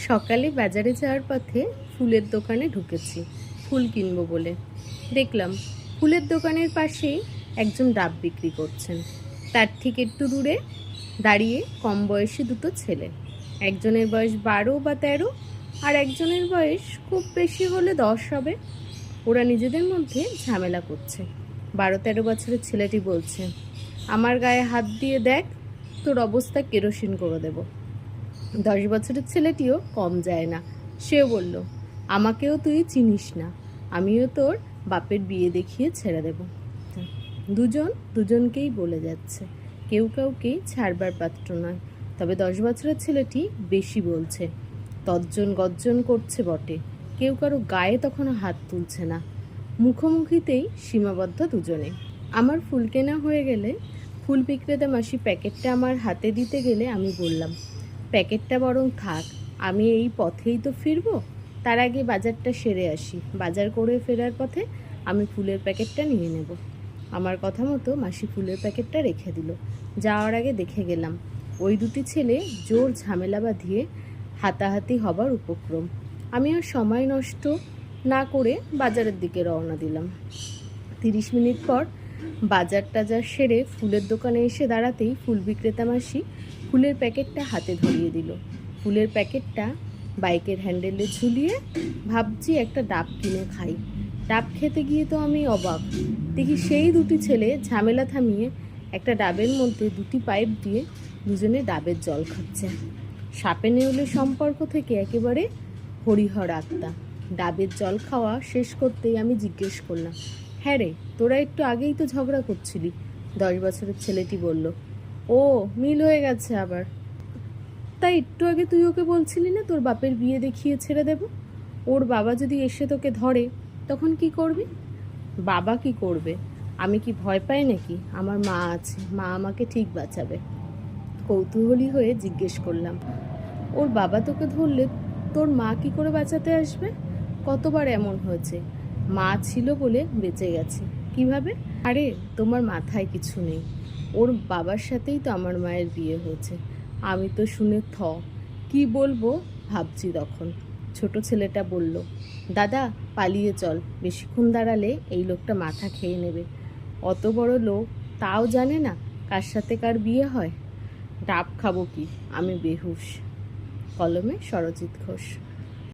সকালে বাজারে যাওয়ার পথে ফুলের দোকানে ঢুকেছি ফুল কিনবো বলে। দেখলাম ফুলের দোকানের পাশেই একজন ডাব বিক্রি করছেন। তার ঠিক একটু দূরে দাঁড়িয়ে কম বয়সী দুটো ছেলে, একজনের বয়স 12 বা 13 আর একজনের বয়স খুব বেশি হলে 10 হবে। ওরা নিজেদের মধ্যে ঝামেলা করছে। 12-13 বছরের ছেলেটি বলছে, আমার গায়ে হাত দিয়ে দেখ, তোর অবস্থা কেরোসিন করে দেব। 10 বছরের ছেলেটিও কম যায় না, সেও বলল, আমাকেও তুই চিনিস না, আমিও তোর বাপের বিয়ে দেখিয়ে ছেড়ে দেব। দুজনকেই বলে যাচ্ছে, কেউ কাউকেই ছাড়বার পাত্র নয়। তবে 10 বছরের ছেলেটি বেশি বলছে, তর্জন গর্জন করছে বটে, কেউ কারো গায়ে তখনও হাত তুলছে না। মুখোমুখিতেই সীমাবদ্ধ দুজনে। আমার ফুল কেনা হয়ে গেলে ফুল বিক্রেতা মাসি প্যাকেটটা আমার হাতে দিতে গেলে আমি বললাম, প্যাকেটটা বরং থাক, আমি এই পথেই তো ফিরবো, তার আগে বাজারটা সেরে আসি, বাজার করে ফেরার পথে আমি ফুলের প্যাকেটটা নিয়ে নেব। আমার কথা মতো মাসি ফুলের প্যাকেটটা রেখে দিল। যাওয়ার আগে দেখে গেলাম ওই দুটি ছেলে জোর ঝামেলা বাঁধিয়ে হাতাহাতি হবার উপক্রম। আমি আর সময় নষ্ট না করে বাজারের দিকে রওনা দিলাম। 30 মিনিট পর বাজার টাজার সেরে ফুলের দোকানে এসে দাঁড়াতেই ফুল বিক্রেতা মাসি ফুলের প্যাকেটটা হাতে ধরিয়ে দিল। ফুলের প্যাকেটটা বাইকের হ্যান্ডেলে ঝুলিয়ে ভাবছি একটা ডাব কিনে খাই। ডাব খেতে গিয়ে তো আমি অবাক, দেখি সেই দুটি ছেলে ঝামেলা থামিয়ে একটা ডাবের মধ্যে দুটি পাইপ দিয়ে দুজনে ডাবের জল খাচ্ছে। সাপে নেউলের সম্পর্ক থেকে একেবারে হরিহর আত্মা। ডাবের জল খাওয়া শেষ করতেই আমি জিজ্ঞেস করলাম, হ্যাঁ রে, তোরা একটু আগেই তো ঝগড়া করছিলি। 10 বছরের ছেলেটি বলল, ও মিল হয়ে গেছে আবার। তাই একটু আগে তুই ওকে বলছিলি না তোর বাপের বিয়ে দেখিয়ে ছেড়ে দেব? ওর বাবা যদি এসে তোকে ধরে তখন কি করবি? বাবা কি করবে? আমি কি ভয় পাই নাকি? আমার মা আছে, মা আমাকে ঠিক বাঁচাবে। কৌতূহলী হয়ে জিজ্ঞেস করলাম, ওর বাবা তোকে ধরলে তোর মা কি করে বাঁচাতে আসবে? কতবার এমন হয়েছে, মা ছিল বলে বেঁচে গেছে। কিভাবে? আরে তোমার মাথায় কিছু নেই, ওর বাবার সাথেই তো আমার মায়ের বিয়ে হয়েছে। আমি তো শুনে কি বলবো ভাবছি তখন। ছোট ছেলেটা বলল, দাদা পালিয়ে চল, বেশিক্ষণ দাঁড়ালে এই লোকটা মাথা খেয়ে নেবে। অত বড় লোক, তাও জানে না কার সাথে কার বিয়ে হয়। ডাব খাবো কি, আমি বেহুশ। কলমে সরজিৎ ঘোষ।